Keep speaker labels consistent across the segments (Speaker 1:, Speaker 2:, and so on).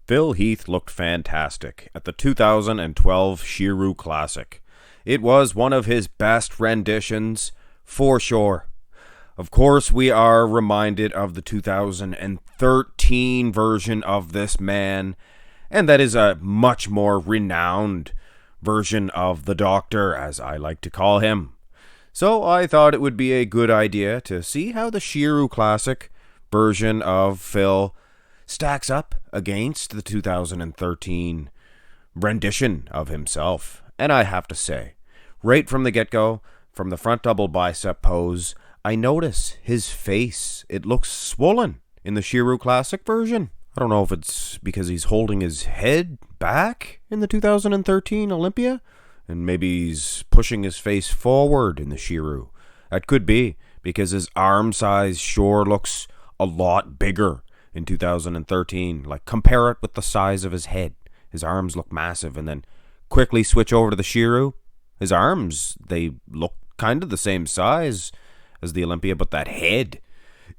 Speaker 1: Phil Heath looked fantastic at the 2012 Sheru Classic. It was one of his best renditions, for sure. Of course, we are reminded of the 2013 version of this man, and that is a much more renowned version of the Doctor, as I like to call him. So I thought it would be a good idea to see how the Sheru Classic version of Phil stacks up against the 2013 rendition of himself. And I have to say, right from the get-go, from the front double bicep pose, I notice his face. It looks swollen in the Sheru Classic version. I don't know if it's because he's holding his head back in the 2013 Olympia, and maybe he's pushing his face forward in the Sheru. That could be, because his arm size sure looks a lot bigger in 2013. Like, compare it with the size of his head. His arms look massive, and then quickly switch over to the Sheru. His arms, they look kind of the same size as the Olympia, but that head,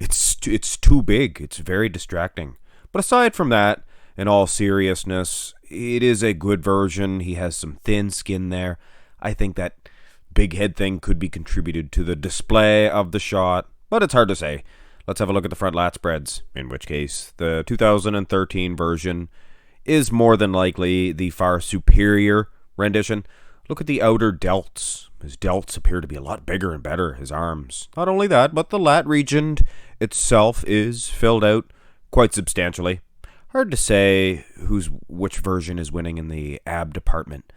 Speaker 1: it's too big. It's very distracting. But aside from that, in all seriousness, it is a good version. He has some thin skin there. I think that big head thing could be contributed to the display of the shot, but it's hard to say. Let's have a look at the front lat spreads, in which case the 2013 version is more than likely the far superior rendition. Look at the outer delts. His delts appear to be a lot bigger and better, his arms. Not only that, but the lat region itself is filled out quite substantially. Hard to say which version is winning in the ab department.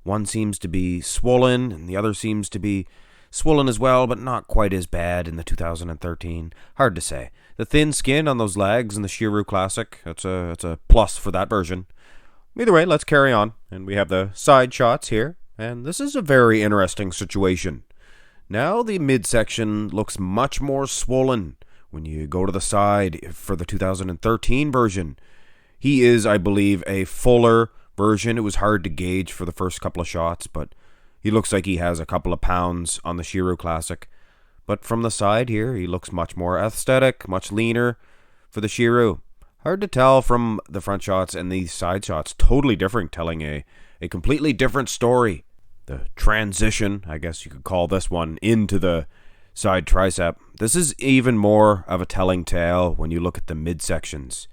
Speaker 1: One seems to be swollen, and the other seems to be swollen as well, but not quite as bad in the 2013. Hard to say. The thin skin on those legs in the Sheru Classic, it's a plus for that version. Either way, let's carry on. And we have the side shots here, and this is a very interesting situation. Now the midsection looks much more swollen when you go to the side for the 2013 version. He is, I believe, a fuller version. It was hard to gauge for the first couple of shots, but he looks like he has a couple of pounds on the Sheru Classic. But from the side here, he looks much more aesthetic, much leaner for the Sheru. Hard to tell from the front shots and these side shots. Totally different, telling a completely different story. The transition, I guess you could call this one, into the side tricep. This is even more of a telling tale when you look at the midsections.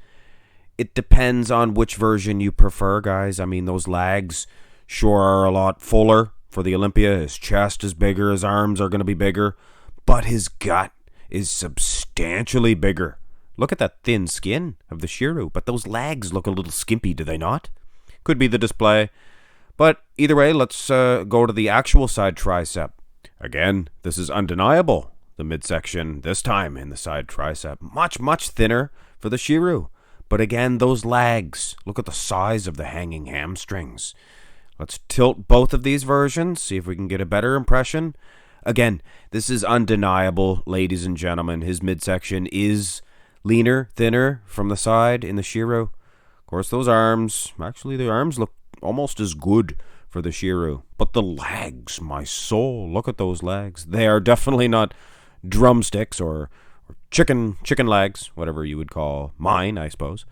Speaker 1: It depends on which version you prefer, guys. I mean, those legs sure are a lot fuller for the Olympia. His chest is bigger, his arms are going to be bigger, but his gut is substantially bigger. Look at that thin skin of the Sheru, but those legs look a little skimpy, do they not? Could be the display. But either way, let's go to the actual side tricep. Again, this is undeniable. The midsection, this time in the side tricep, much thinner for the Sheru. But again, those legs, look at the size of the hanging hamstrings. Let's tilt both of these versions, see if we can get a better impression. Again, this is undeniable, ladies and gentlemen. His midsection is leaner, thinner from the side in the Sheru. Of course, those arms, actually the arms look almost as good for the Sheru. But the legs, my soul, look at those legs. They are definitely not drumsticks or chicken legs, whatever you would call mine, I suppose.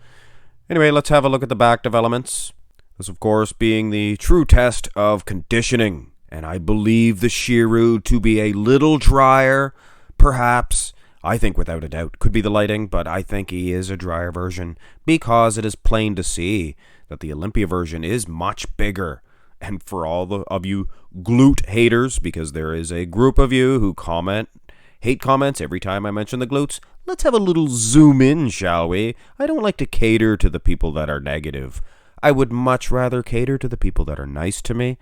Speaker 1: Anyway, let's have a look at the back developments. This, of course, being the true test of conditioning. And I believe the Sheru to be a little drier, perhaps. I think without a doubt. Could be the lighting, but I think he is a drier version because it is plain to see that the Olympia version is much bigger. And for all of you glute haters, because there is a group of you who hate comments every time I mention the glutes, let's have a little zoom in, shall we? I don't like to cater to the people that are negative. I would much rather cater to the people that are nice to me.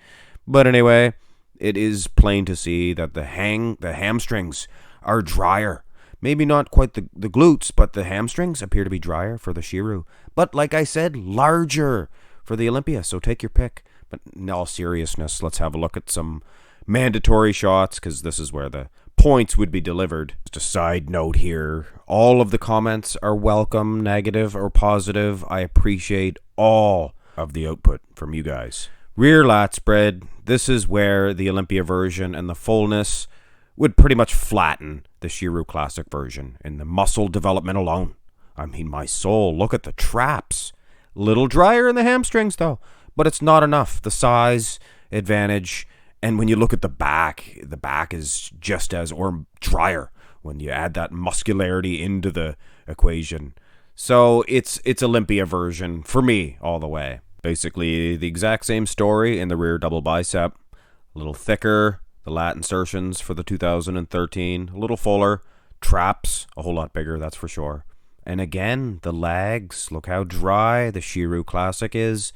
Speaker 1: But anyway, it is plain to see that the hamstrings are drier. Maybe not quite the glutes, but the hamstrings appear to be drier for the Sheru. But like I said, larger for the Olympia, so take your pick. But in all seriousness, let's have a look at some mandatory shots, because this is where the points would be delivered. Just a side note here, all of the comments are welcome, negative or positive. I appreciate all of the output from you guys. Rear lat spread, this is where the Olympia version and the fullness would pretty much flatten the Sheru Classic version in the muscle development alone. I mean, my soul, look at the traps. Little drier in the hamstrings, though. But it's not enough. The size advantage. And when you look at the back is just as, or drier, when you add that muscularity into the equation. So it's Olympia version for me all the way. Basically the exact same story in the rear double bicep. A little thicker, the lat insertions for the 2013. A little fuller. Traps, a whole lot bigger, that's for sure. And again, the legs, look how dry the Sheru Classic is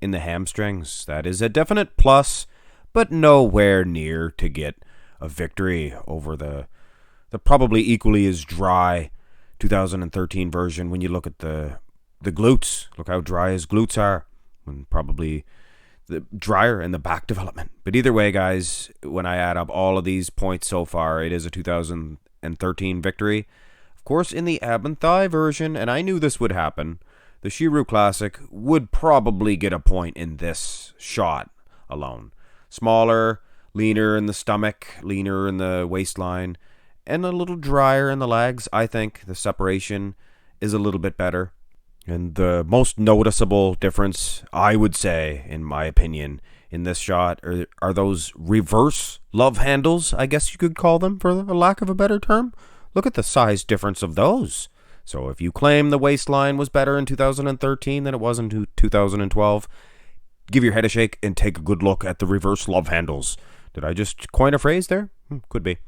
Speaker 1: in the hamstrings. That is a definite plus, but nowhere near to get a victory over the probably equally as dry 2013 version. When you look at the glutes, look how dry his glutes are, and probably the drier in the back development. But either way, guys, when I add up all of these points so far, it is a 2013 victory. Of course, in the ab and thigh version, and I knew this would happen, the Sheru Classic would probably get a point in this shot alone. Smaller, leaner in the stomach, leaner in the waistline, and a little drier in the legs. I think the separation is a little bit better. And the most noticeable difference, I would say, in my opinion, in this shot are those reverse love handles, I guess you could call them, for the lack of a better term. Look at the size difference of those. So if you claim the waistline was better in 2013 than it was in 2012, give your head a shake and take a good look at the reverse love handles. Did I just coin a phrase there? Could be.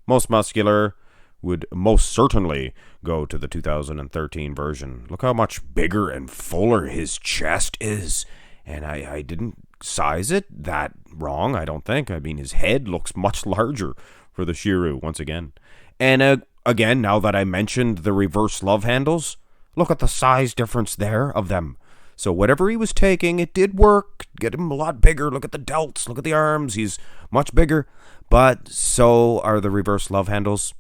Speaker 1: Most muscular would most certainly go to the 2013 version. Look how much bigger and fuller his chest is. And I didn't size it that wrong, I don't think. I mean, his head looks much larger for the Sheru, once again. And again, now that I mentioned the reverse love handles, look at the size difference there of them. So whatever he was taking, it did work. Get him a lot bigger. Look at the delts. Look at the arms. He's much bigger. But so are the reverse love handles.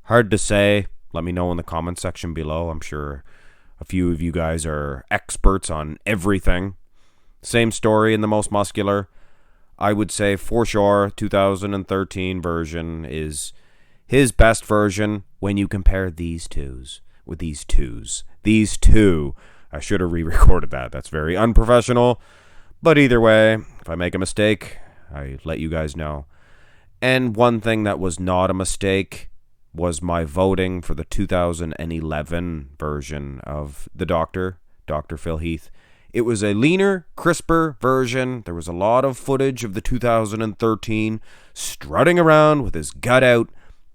Speaker 1: Hard to say. Let me know in the comment section below. I'm sure a few of you guys are experts on everything. Same story in the most muscular. I would say for sure 2013 version is his best version when you compare these twos with these twos. These two. I should have re-recorded that. That's very unprofessional. But either way, if I make a mistake, I let you guys know. And one thing that was not a mistake was my voting for the 2011 version of the Doctor, Dr. Phil Heath. It was a leaner, crisper version. There was a lot of footage of the 2013 strutting around with his gut out.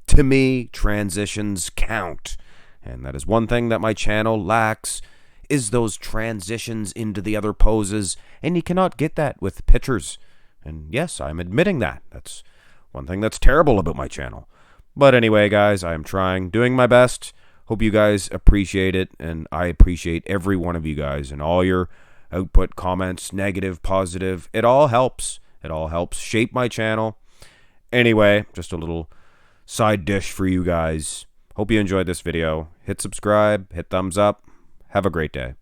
Speaker 1: To me, transitions count. And that is one thing that my channel lacks, is those transitions into the other poses. And you cannot get that with pictures. And yes, I'm admitting that. That's one thing that's terrible about my channel. But anyway, guys, I am trying, doing my best. Hope you guys appreciate it. And I appreciate every one of you guys and all your output, comments, negative, positive. It all helps. It all helps shape my channel. Anyway, just a little side dish for you guys. Hope you enjoyed this video. Hit subscribe, hit thumbs up. Have a great day.